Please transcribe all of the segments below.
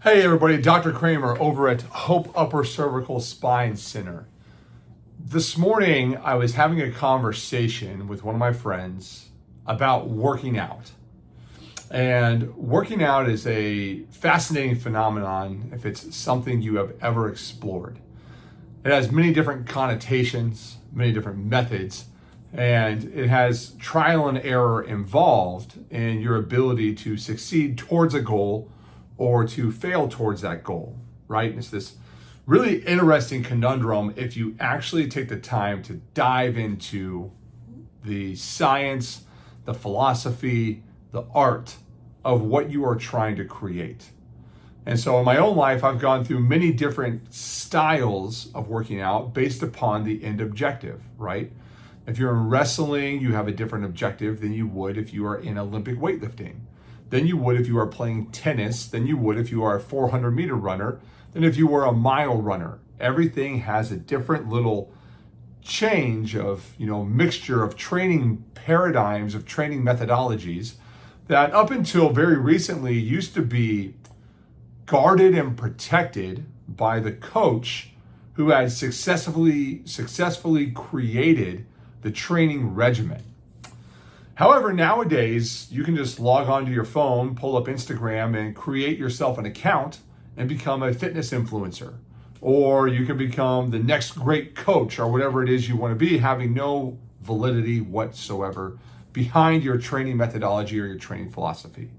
Hey everybody, Dr. Kramer over at Hope Upper Cervical Spine Center. This morning I was having a conversation with one of my friends about working out. And working out is a fascinating phenomenon if it's something you have ever explored. It has many different connotations, many different methods, and it has trial and error involved in your ability to succeed towards a goal or to fail towards that goal, right? It's this really interesting conundrum if you actually take the time to dive into the science, the philosophy, the art of what you are trying to create. And so in my own life, I've gone through many different styles of working out based upon the end objective, right? If you're in wrestling, you have a different objective than you would if you are in Olympic weightlifting, than you would if you are playing tennis, than you would if you are a 400-meter runner, than if you were a mile runner. Everything has a different little change of, mixture of training paradigms, of training methodologies that up until very recently used to be guarded and protected by the coach who had successfully created the training regimen. However, nowadays, you can just log onto your phone, pull up Instagram, and create yourself an account and become a fitness influencer. Or you can become the next great coach or whatever it is you want to be, having no validity whatsoever behind your training methodology or your training philosophy.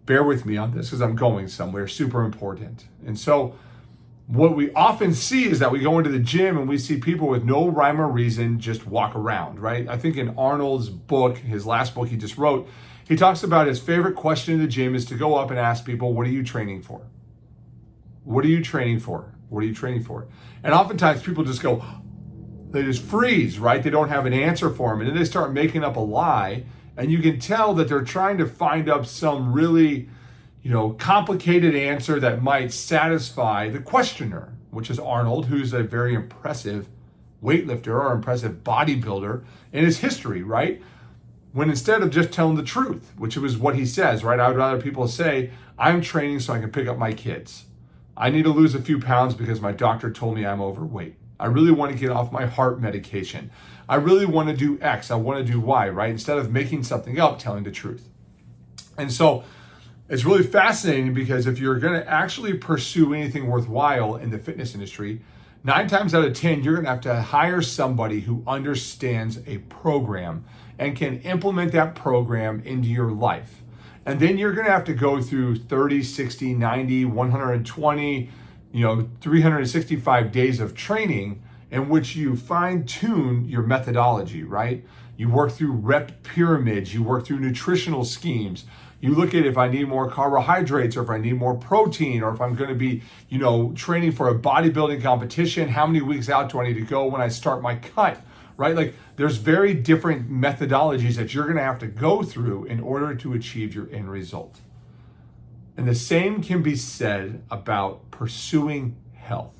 Bear with me on this because I'm going somewhere super important. And so what we often see is that we go into the gym and we see people with no rhyme or reason just walk around, right? I think in Arnold's book, his last book he just wrote, he talks about his favorite question in the gym is to go up and ask people, what are you training for? What are you training for? What are you training for? And oftentimes people just go, they just freeze, right? They don't have an answer for him. And then they start making up a lie. And you can tell that they're trying to find up some really complicated answer that might satisfy the questioner, which is Arnold, who's a very impressive weightlifter or impressive bodybuilder in his history, right? When instead of just telling the truth, which was what he says, right? I would rather people say, I'm training so I can pick up my kids. I need to lose a few pounds because my doctor told me I'm overweight. I really want to get off my heart medication. I really want to do X. I want to do Y, right? Instead of making something up, telling the truth. And so it's really fascinating because if you're going to actually pursue anything worthwhile in the fitness industry, 9 times out of 10, you're going to have to hire somebody who understands a program and can implement that program into your life. And then you're going to have to go through 30, 60, 90, 120, 365 days of training in which you fine-tune your methodology, right? You work through rep pyramids, you work through nutritional schemes. You look at if I need more carbohydrates or if I need more protein or if I'm going to be, training for a bodybuilding competition, how many weeks out do I need to go when I start my cut, right? Like there's very different methodologies that you're going to have to go through in order to achieve your end result. And the same can be said about pursuing health.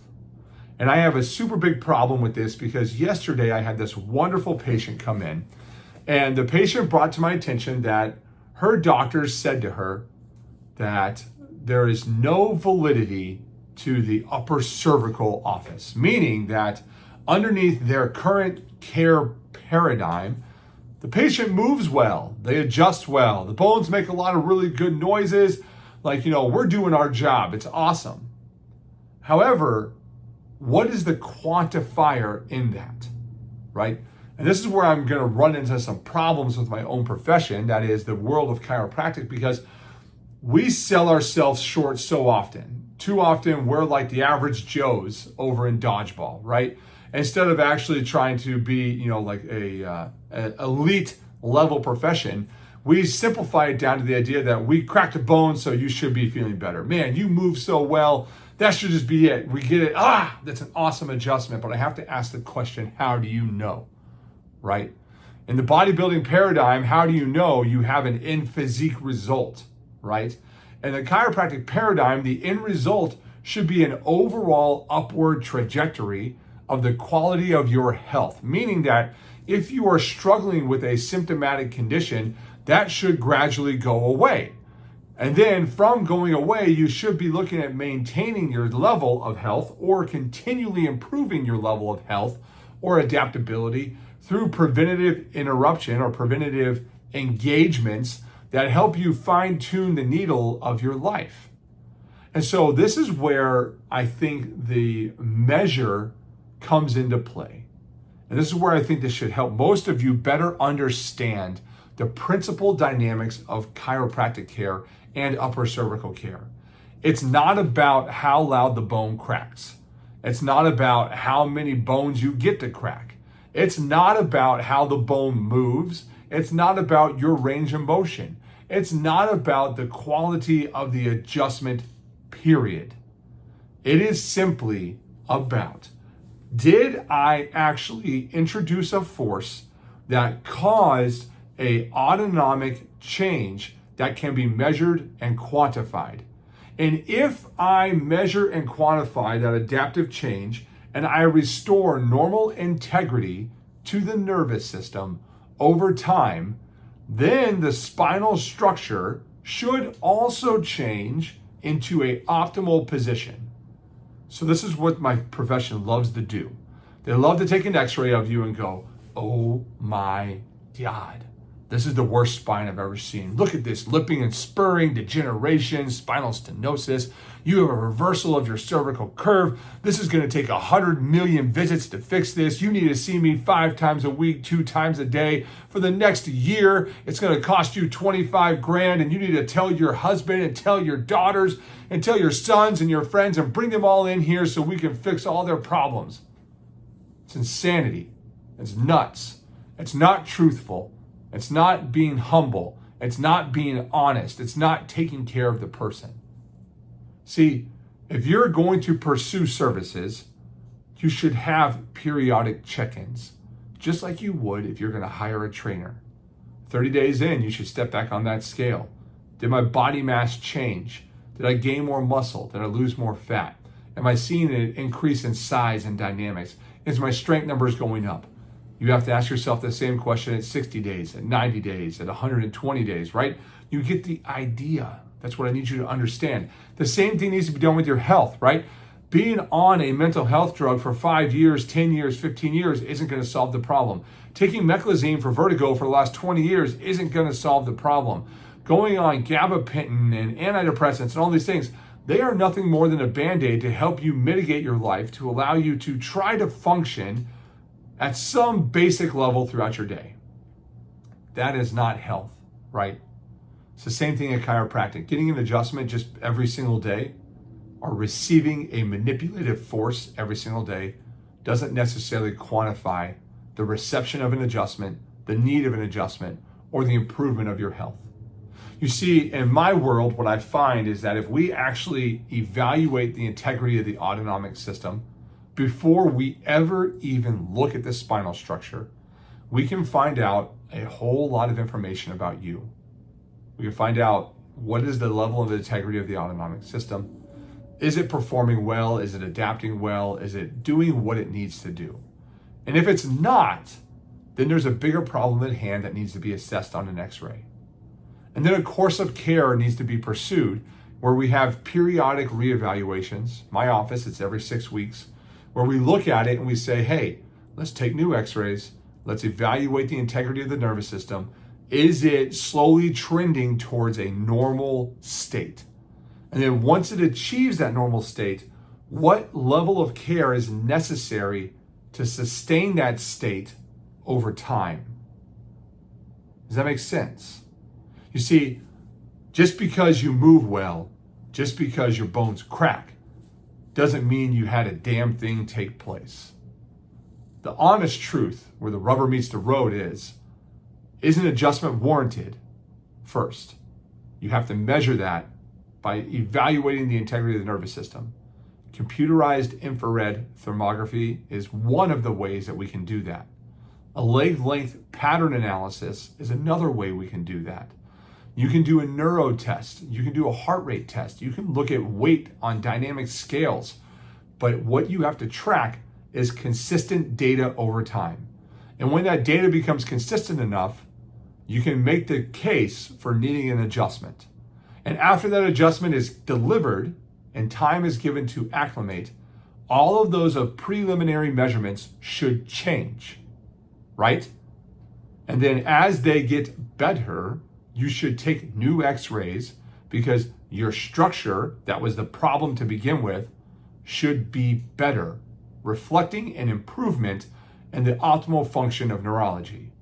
And I have a super big problem with this because yesterday I had this wonderful patient come in and the patient brought to my attention that her doctors said to her that there is no validity to the upper cervical office, meaning that underneath their current care paradigm, the patient moves well, they adjust well, the bones make a lot of really good noises, like, we're doing our job, it's awesome. However, what is the quantifier in that, right? And this is where I'm going to run into some problems with my own profession, that is the world of chiropractic, because we sell ourselves short so often. Too often, we're like the average Joes over in dodgeball, right? Instead of actually trying to be, like a elite level profession, we simplify it down to the idea that we cracked a bone, so you should be feeling better. Man, you move so well. That should just be it. We get it. That's an awesome adjustment. But I have to ask the question, how do you know? Right? In the bodybuilding paradigm, how do you know you have an end physique result, right? In the chiropractic paradigm, the end result should be an overall upward trajectory of the quality of your health, meaning that if you are struggling with a symptomatic condition, that should gradually go away. And then from going away, you should be looking at maintaining your level of health or continually improving your level of health or adaptability through preventative interruption or preventative engagements that help you fine tune the needle of your life. And so this is where I think the measure comes into play. And this is where I think this should help most of you better understand the principal dynamics of chiropractic care and upper cervical care. It's not about how loud the bone cracks. It's not about how many bones you get to crack. It's not about how the bone moves. It's not about your range of motion. It's not about the quality of the adjustment, period. It is simply about, did I actually introduce a force that caused an autonomic change that can be measured and quantified? And if I measure and quantify that adaptive change and I restore normal integrity to the nervous system over time, then the spinal structure should also change into an optimal position. So this is what my profession loves to do. They love to take an x-ray of you and go, oh my God, this is the worst spine I've ever seen. Look at this lipping and spurring, degeneration, spinal stenosis. You have a reversal of your cervical curve. This is going to take 100 million visits to fix this. You need to see me 5 times a week, 2 times a day for the next year. It's going to cost you 25 grand, and you need to tell your husband and tell your daughters and tell your sons and your friends and bring them all in here so we can fix all their problems. It's insanity. It's nuts. It's not truthful. It's not being humble. It's not being honest. It's not taking care of the person. See, if you're going to pursue services, you should have periodic check-ins, just like you would if you're going to hire a trainer. 30 days in, you should step back on that scale. Did my body mass change? Did I gain more muscle? Did I lose more fat? Am I seeing an increase in size and dynamics? Is my strength numbers going up? You have to ask yourself the same question at 60 days, at 90 days, at 120 days, right? You get the idea. That's what I need you to understand. The same thing needs to be done with your health, right? Being on a mental health drug for 5 years, 10 years, 15 years isn't going to solve the problem. Taking meclizine for vertigo for the last 20 years isn't going to solve the problem. Going on gabapentin and antidepressants and all these things, they are nothing more than a Band-Aid to help you mitigate your life, to allow you to try to function at some basic level throughout your day. That is not health, right? It's the same thing in chiropractic. Getting an adjustment just every single day or receiving a manipulative force every single day doesn't necessarily quantify the reception of an adjustment, the need of an adjustment, or the improvement of your health. You see, in my world, what I find is that if we actually evaluate the integrity of the autonomic system before we ever even look at the spinal structure, we can find out a whole lot of information about you. We can find out what is the level of integrity of the autonomic system. Is it performing well? Is it adapting well? Is it doing what it needs to do? And if it's not, then there's a bigger problem at hand that needs to be assessed on an x-ray. And then a course of care needs to be pursued where we have periodic reevaluations. My office, it's every 6 weeks, where we look at it and we say, hey, let's take new x-rays. Let's evaluate the integrity of the nervous system. Is it slowly trending towards a normal state? And then once it achieves that normal state, what level of care is necessary to sustain that state over time? Does that make sense? You see, just because you move well, just because your bones crack, doesn't mean you had a damn thing take place. The honest truth, where the rubber meets the road, is an adjustment warranted? First, you have to measure that by evaluating the integrity of the nervous system. Computerized infrared thermography is one of the ways that we can do that. A leg length pattern analysis is another way we can do that. You can do a neuro test. You can do a heart rate test. You can look at weight on dynamic scales. But what you have to track is consistent data over time. And when that data becomes consistent enough, you can make the case for needing an adjustment. And after that adjustment is delivered and time is given to acclimate, all of those preliminary measurements should change, right? And then as they get better, you should take new x-rays because your structure that was the problem to begin with should be better, reflecting an improvement in the optimal function of neurology.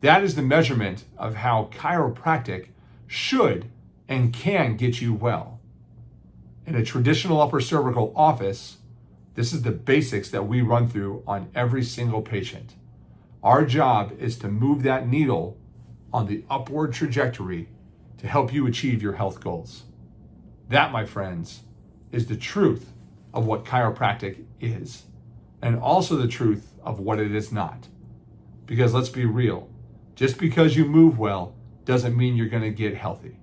That is the measurement of how chiropractic should and can get you well. In a traditional upper cervical office, this is the basics that we run through on every single patient. Our job is to move that needle on the upward trajectory to help you achieve your health goals. That, my friends, is the truth of what chiropractic is, and also the truth of what it is not. Because let's be real, just because you move well doesn't mean you're going to get healthy.